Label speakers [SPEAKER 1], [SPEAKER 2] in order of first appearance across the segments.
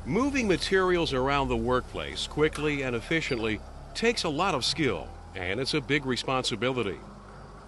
[SPEAKER 1] Moving materials around the workplace quickly and efficiently takes a lot of skill, and it's a big responsibility.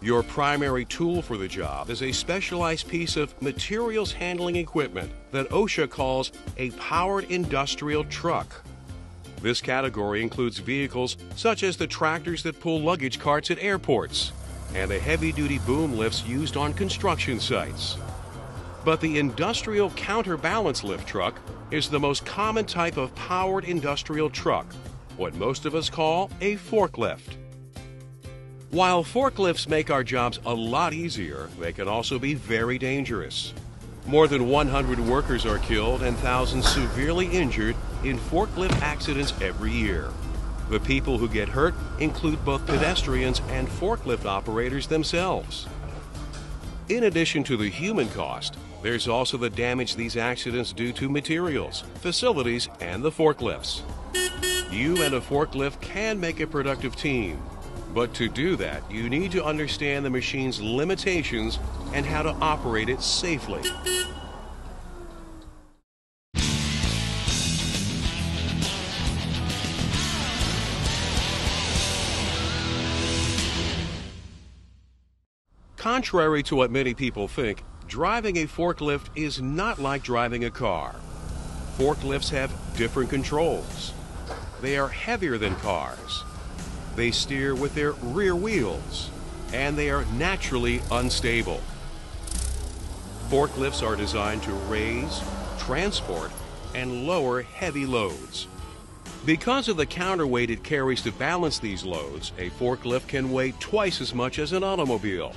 [SPEAKER 1] Your primary tool for the job is a specialized piece of materials handling equipment that OSHA calls a powered industrial truck. This category includes vehicles such as the tractors that pull luggage carts at airports and the heavy-duty boom lifts used on construction sites. But the industrial counterbalance lift truck is the most common type of powered industrial truck, what most of us call a forklift. While forklifts make our jobs a lot easier, they can also be very dangerous. More than 100 workers are killed and thousands severely injured in forklift accidents every year. The people who get hurt include both pedestrians and forklift operators themselves. In addition to the human cost, there's also the damage these accidents do to materials, facilities, and the forklifts. You and a forklift can make a productive team, but to do that, you need to understand the machine's limitations and how to operate it safely. Contrary to what many people think, driving a forklift is not like driving a car. Forklifts have different controls. They are heavier than cars. They steer with their rear wheels, and they are naturally unstable. Forklifts are designed to raise, transport, and lower heavy loads. Because of the counterweight it carries to balance these loads, a forklift can weigh twice as much as an automobile.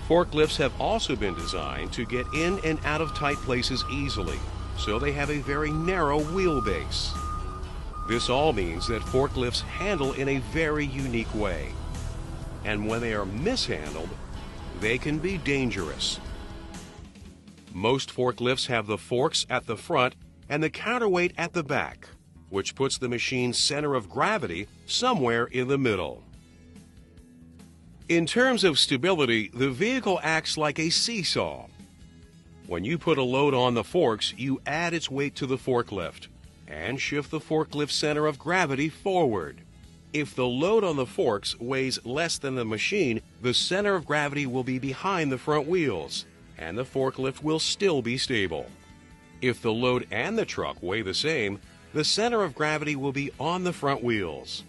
[SPEAKER 1] Forklifts have also been designed to get in and out of tight places easily, so they have a very narrow wheelbase. This all means that forklifts handle in a very unique way. And when they are mishandled, they can be dangerous. Most forklifts have the forks at the front and the counterweight at the back, which puts the machine's center of gravity somewhere in the middle. In terms of stability, the vehicle acts like a seesaw. When you put a load on the forks, you add its weight to the forklift and shift the forklift's center of gravity forward. If the load on the forks weighs less than the machine, the center of gravity will be behind the front wheels, and the forklift will still be stable. If the load and the truck weigh the same, the center of gravity will be on the front wheels.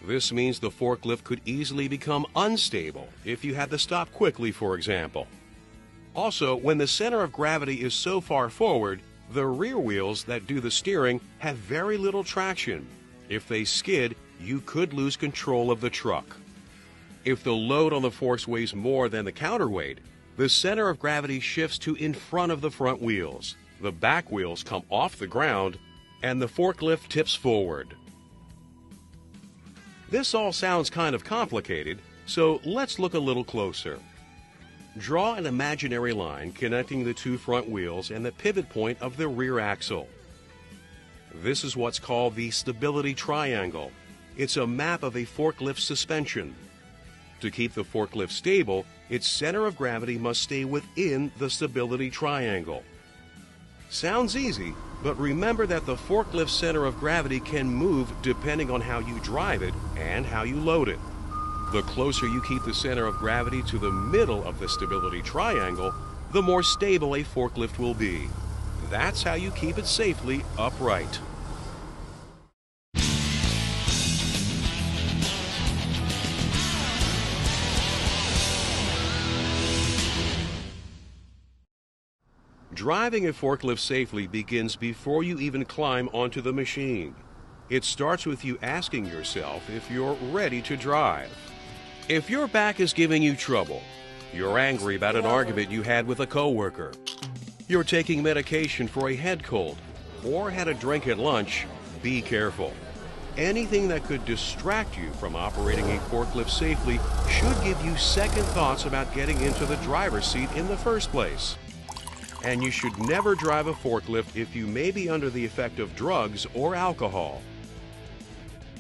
[SPEAKER 1] This means the forklift could easily become unstable if you had to stop quickly, for example. Also, when the center of gravity is so far forward, the rear wheels that do the steering have very little traction. If they skid, you could lose control of the truck. If the load on the forks weighs more than the counterweight, the center of gravity shifts to in front of the front wheels. The back wheels come off the ground, and the forklift tips forward. This all sounds kind of complicated, so let's look a little closer. Draw an imaginary line connecting the two front wheels and the pivot point of the rear axle. This is what's called the stability triangle. It's a map of a forklift suspension. To keep the forklift stable, its center of gravity must stay within the stability triangle. Sounds easy, but remember that the forklift center of gravity can move depending on how you drive it and how you load it. The closer you keep the center of gravity to the middle of the stability triangle, the more stable a forklift will be. That's how you keep it safely upright. Driving a forklift safely begins before you even climb onto the machine. It starts with you asking yourself if you're ready to drive. If your back is giving you trouble, you're angry about an argument you had with a coworker, you're taking medication for a head cold, or had a drink at lunch, be careful. Anything that could distract you from operating a forklift safely should give you second thoughts about getting into the driver's seat in the first place. And you should never drive a forklift if you may be under the effect of drugs or alcohol.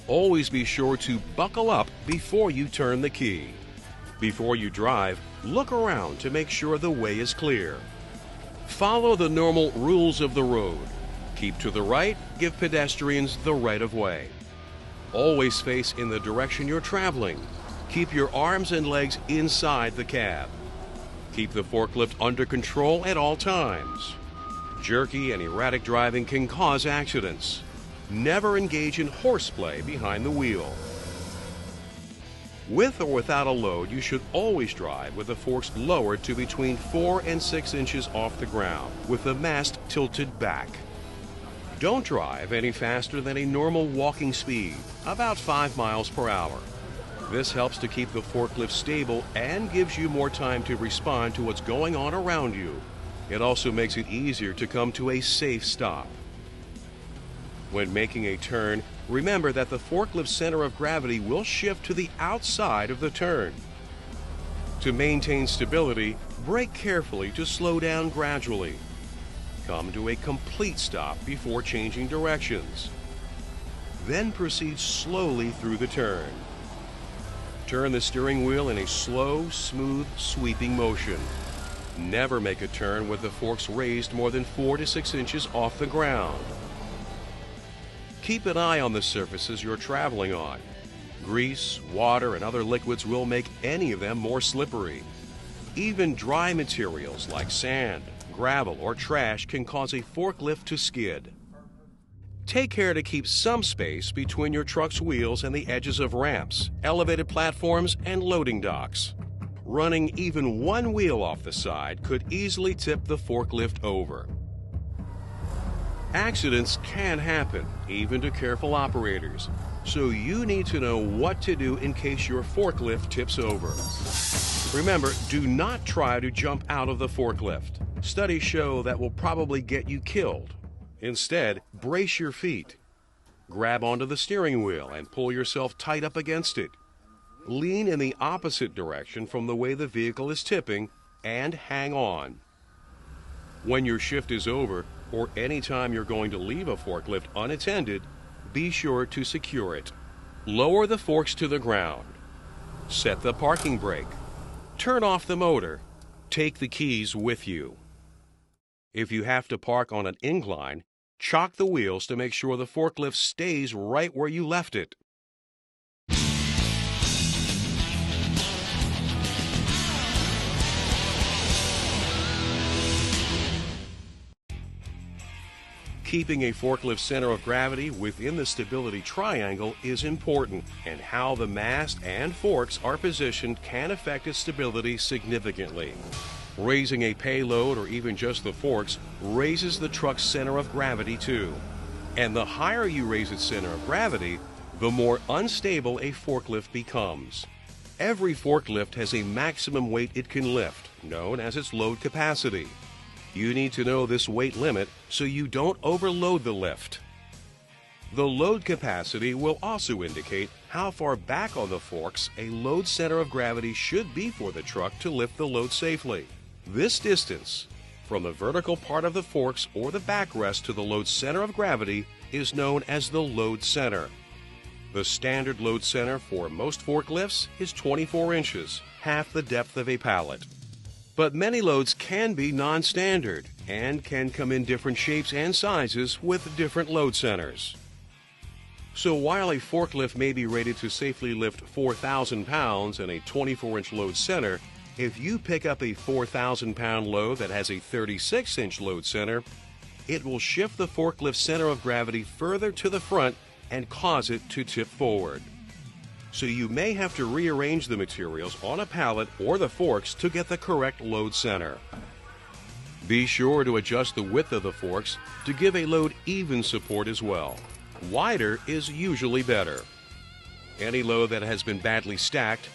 [SPEAKER 1] Always be sure to buckle up before you turn the key. Before you drive, look around to make sure the way is clear. Follow the normal rules of the road. Keep to the right, give pedestrians the right of way. Always face in the direction you're traveling. Keep your arms and legs inside the cab. Keep the forklift under control at all times. Jerky and erratic driving can cause accidents. Never engage in horseplay behind the wheel. With or without a load, you should always drive with the forks lowered to between 4 and 6 inches off the ground, with the mast tilted back. Don't drive any faster than a normal walking speed, about 5 miles per hour. This helps to keep the forklift stable and gives you more time to respond to what's going on around you. It also makes it easier to come to a safe stop. When making a turn, remember that the forklift's center of gravity will shift to the outside of the turn. To maintain stability, brake carefully to slow down gradually. Come to a complete stop before changing directions. Then proceed slowly through the turn. Turn the steering wheel in a slow, smooth, sweeping motion. Never make a turn with the forks raised more than 4 to 6 inches off the ground. Keep an eye on the surfaces you're traveling on. Grease, water, and other liquids will make any of them more slippery. Even dry materials like sand, gravel, or trash can cause a forklift to skid. Take care to keep some space between your truck's wheels and the edges of ramps, elevated platforms, and loading docks. Running even one wheel off the side could easily tip the forklift over. Accidents can happen, even to careful operators, so you need to know what to do in case your forklift tips over. Remember, do not try to jump out of the forklift. Studies show that will probably get you killed. Instead, brace your feet. Grab onto the steering wheel and pull yourself tight up against it. Lean in the opposite direction from the way the vehicle is tipping and hang on. When your shift is over, or any time you're going to leave a forklift unattended, be sure to secure it. Lower the forks to the ground. Set the parking brake. Turn off the motor. Take the keys with you. If you have to park on an incline, chock the wheels to make sure the forklift stays right where you left it. Keeping a forklift center of gravity within the stability triangle is important, and how the mast and forks are positioned can affect its stability significantly. Raising a payload or even just the forks raises the truck's center of gravity too. And the higher you raise its center of gravity, the more unstable a forklift becomes. Every forklift has a maximum weight it can lift, known as its load capacity. You need to know this weight limit so you don't overload the lift. The load capacity will also indicate how far back on the forks a load center of gravity should be for the truck to lift the load safely. This distance, from the vertical part of the forks or the backrest to the load center of gravity, is known as the load center. The standard load center for most forklifts is 24 inches, half the depth of a pallet. But many loads can be non-standard and can come in different shapes and sizes with different load centers. So while a forklift may be rated to safely lift 4,000 pounds and a 24-inch load center, if you pick up a 4,000-pound load that has a 36-inch load center, it will shift the forklift's center of gravity further to the front and cause it to tip forward. So you may have to rearrange the materials on a pallet or the forks to get the correct load center. Be sure to adjust the width of the forks to give a load even support as well. Wider is usually better. Any load that has been badly stacked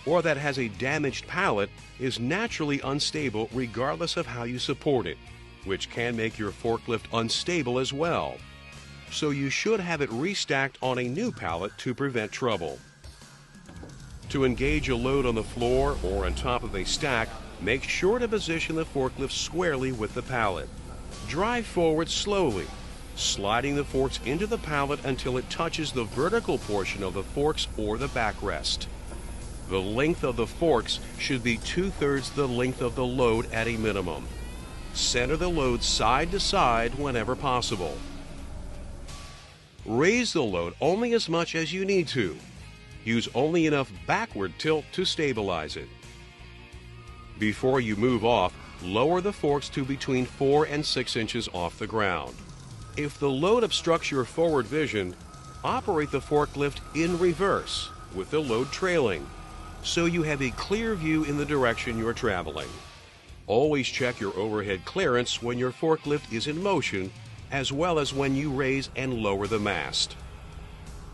[SPEAKER 1] or that has a damaged pallet is naturally unstable regardless of how you support it, which can make your forklift unstable as well. So you should have it restacked on a new pallet to prevent trouble. To engage a load on the floor or on top of a stack, make sure to position the forklift squarely with the pallet. Drive forward slowly, sliding the forks into the pallet until it touches the vertical portion of the forks or the backrest. The length of the forks should be 2/3 the length of the load at a minimum. Center the load side to side whenever possible. Raise the load only as much as you need to. Use only enough backward tilt to stabilize it. Before you move off, lower the forks to between 4 and 6 inches off the ground. If the load obstructs your forward vision, operate the forklift in reverse with the load trailing, so you have a clear view in the direction you're traveling. Always check your overhead clearance when your forklift is in motion, as well as when you raise and lower the mast.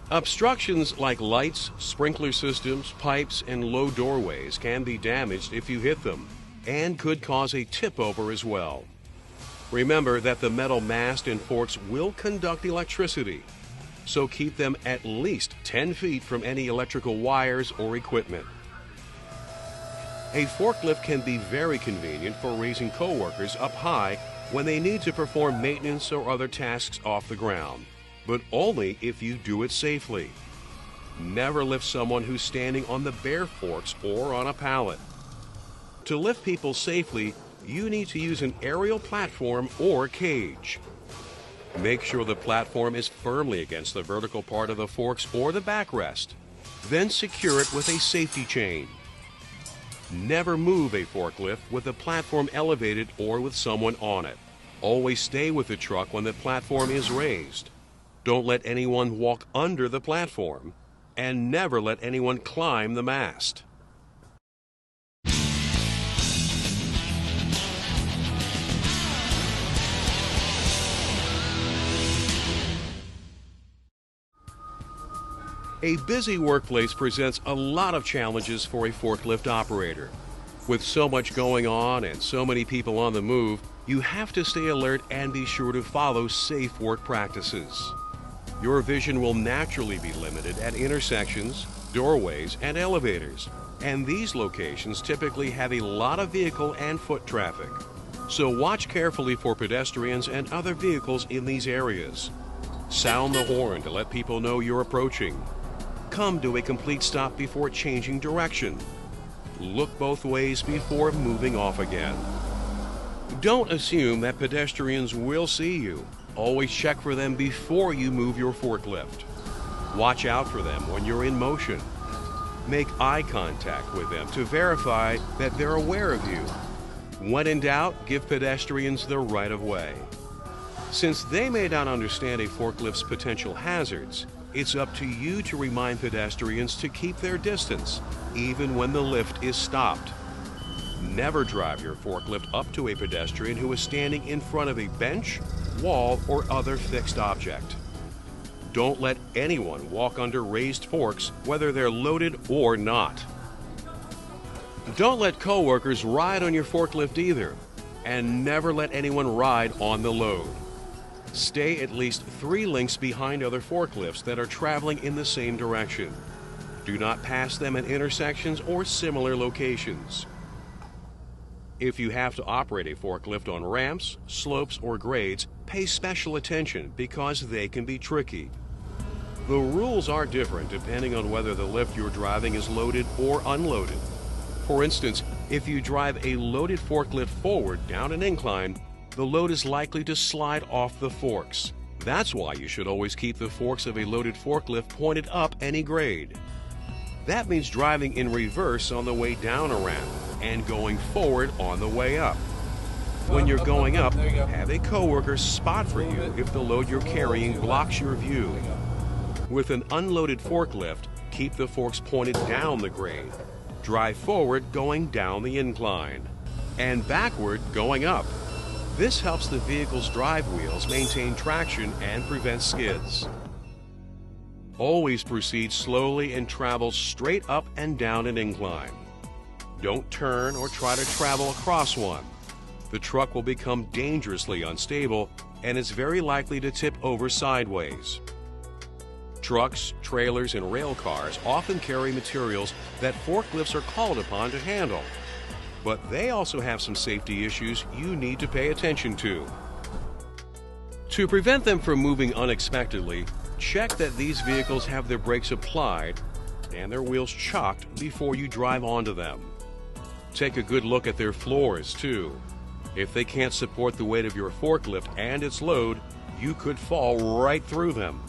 [SPEAKER 1] Obstructions like lights, sprinkler systems, pipes, and low doorways can be damaged if you hit them, and could cause a tip over as well. Remember that the metal mast and forks will conduct electricity, so keep them at least 10 feet from any electrical wires or equipment. A forklift can be very convenient for raising coworkers up high when they need to perform maintenance or other tasks off the ground, but only if you do it safely. Never lift someone who's standing on the bare forks or on a pallet. To lift people safely, you need to use an aerial platform or cage. Make sure the platform is firmly against the vertical part of the forks or the backrest. Then secure it with a safety chain. Never move a forklift with the platform elevated or with someone on it. Always stay with the truck when the platform is raised. Don't let anyone walk under the platform, and never let anyone climb the mast. A busy workplace presents a lot of challenges for a forklift operator. With so much going on and so many people on the move, you have to stay alert and be sure to follow safe work practices. Your vision will naturally be limited at intersections, doorways, and elevators, and these locations typically have a lot of vehicle and foot traffic. So watch carefully for pedestrians and other vehicles in these areas. Sound the horn to let people know you're approaching. Come to a complete stop before changing direction. Look both ways before moving off again. Don't assume that pedestrians will see you. Always check for them before you move your forklift. Watch out for them when you're in motion. Make eye contact with them to verify that they're aware of you. When in doubt, give pedestrians the right of way. Since they may not understand a forklift's potential hazards, it's up to you to remind pedestrians to keep their distance, even when the lift is stopped. Never drive your forklift up to a pedestrian who is standing in front of a bench, wall, or other fixed object. Don't let anyone walk under raised forks, whether they're loaded or not. Don't let coworkers ride on your forklift either, and never let anyone ride on the load. Stay at least 3 lengths behind other forklifts that are traveling in the same direction. Do not pass them at intersections or similar locations. If you have to operate a forklift on ramps, slopes, or grades, pay special attention because they can be tricky. The rules are different depending on whether the lift you're driving is loaded or unloaded. For instance, if you drive a loaded forklift forward down an incline, the load is likely to slide off the forks. That's why you should always keep the forks of a loaded forklift pointed up any grade. That means driving in reverse on the way down a ramp and going forward on the way up. When you're going up, have a coworker spot for you if the load you're carrying blocks your view. With an unloaded forklift, keep the forks pointed down the grade. Drive forward going down the incline, and backward going up. This helps the vehicle's drive wheels maintain traction and prevent skids. Always proceed slowly and travel straight up and down an incline. Don't turn or try to travel across one. The truck will become dangerously unstable and is very likely to tip over sideways. Trucks, trailers, and rail cars often carry materials that forklifts are called upon to handle. But they also have some safety issues you need to pay attention to. To prevent them from moving unexpectedly, check that these vehicles have their brakes applied and their wheels chocked before you drive onto them. Take a good look at their floors, too. If they can't support the weight of your forklift and its load, you could fall right through them.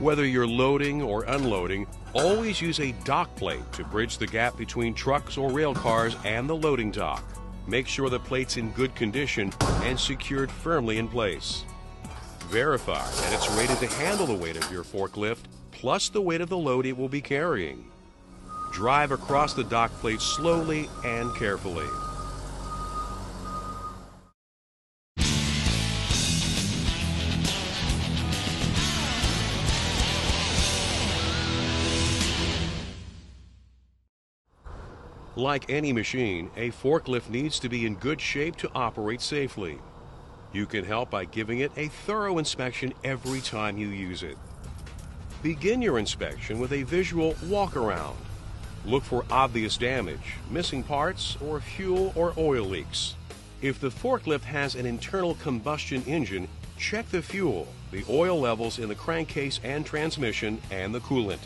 [SPEAKER 1] Whether you're loading or unloading, always use a dock plate to bridge the gap between trucks or rail cars and the loading dock. Make sure the plate's in good condition and secured firmly in place. Verify that it's rated to handle the weight of your forklift plus the weight of the load it will be carrying. Drive across the dock plate slowly and carefully. Like any machine, a forklift needs to be in good shape to operate safely. You can help by giving it a thorough inspection every time you use it. Begin your inspection with a visual walk-around. Look for obvious damage, missing parts, or fuel or oil leaks. If the forklift has an internal combustion engine, check the fuel, the oil levels in the crankcase and transmission, and the coolant.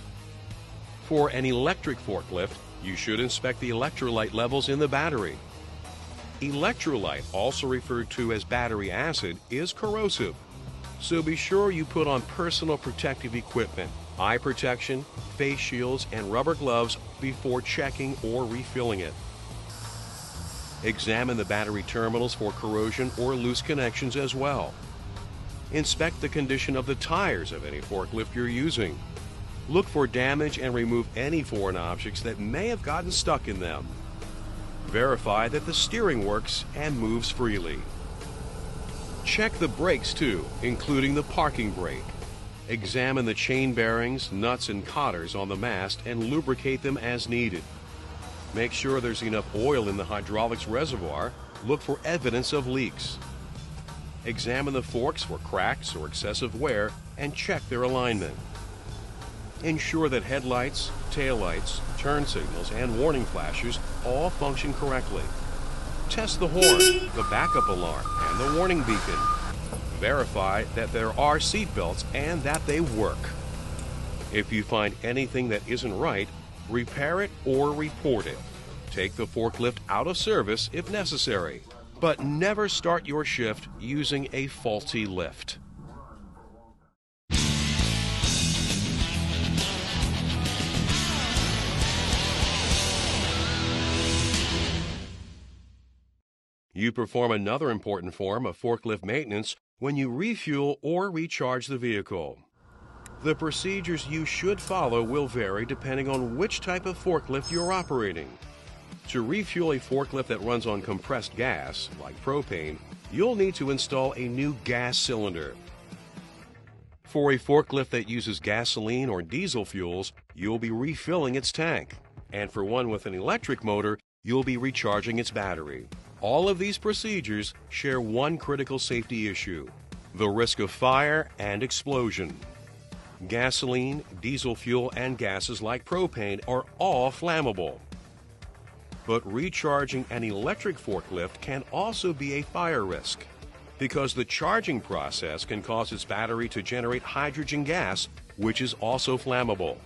[SPEAKER 1] For an electric forklift, you should inspect the electrolyte levels in the battery. Electrolyte, also referred to as battery acid, is corrosive, so be sure you put on personal protective equipment, eye protection, face shields, and rubber gloves before checking or refilling it. Examine the battery terminals for corrosion or loose connections as well. Inspect the condition of the tires of any forklift you're using. Look for damage and remove any foreign objects that may have gotten stuck in them. Verify that the steering works and moves freely. Check the brakes too, including the parking brake. Examine the chain bearings, nuts, and cotters on the mast and lubricate them as needed. Make sure there's enough oil in the hydraulics reservoir. Look for evidence of leaks. Examine the forks for cracks or excessive wear and check their alignment. Ensure that headlights, taillights, turn signals, and warning flashers all function correctly. Test the horn, the backup alarm, and the warning beacon. Verify that there are seat belts and that they work. If you find anything that isn't right, repair it or report it. Take the forklift out of service if necessary, but never start your shift using a faulty lift. You perform another important form of forklift maintenance when you refuel or recharge the vehicle. The procedures you should follow will vary depending on which type of forklift you're operating. To refuel a forklift that runs on compressed gas, like propane, you'll need to install a new gas cylinder. For a forklift that uses gasoline or diesel fuels, you'll be refilling its tank. And for one with an electric motor, you'll be recharging its battery. All of these procedures share one critical safety issue: the risk of fire and explosion. Gasoline, diesel fuel, and gases like propane are all flammable. But recharging an electric forklift can also be a fire risk, because the charging process can cause its battery to generate hydrogen gas, which is also flammable.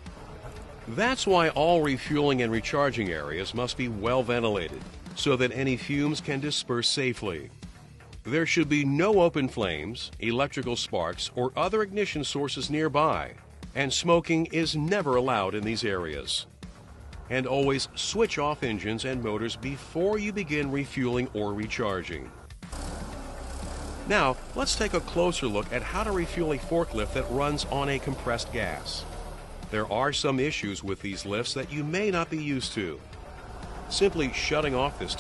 [SPEAKER 1] That's why all refueling and recharging areas must be well ventilated, so that any fumes can disperse safely. There should be no open flames, electrical sparks, or other ignition sources nearby, and smoking is never allowed in these areas. And always switch off engines and motors before you begin refueling or recharging. Now, let's take a closer look at how to refuel a forklift that runs on a compressed gas. There are some issues with these lifts that you may not be used to. Simply shutting off this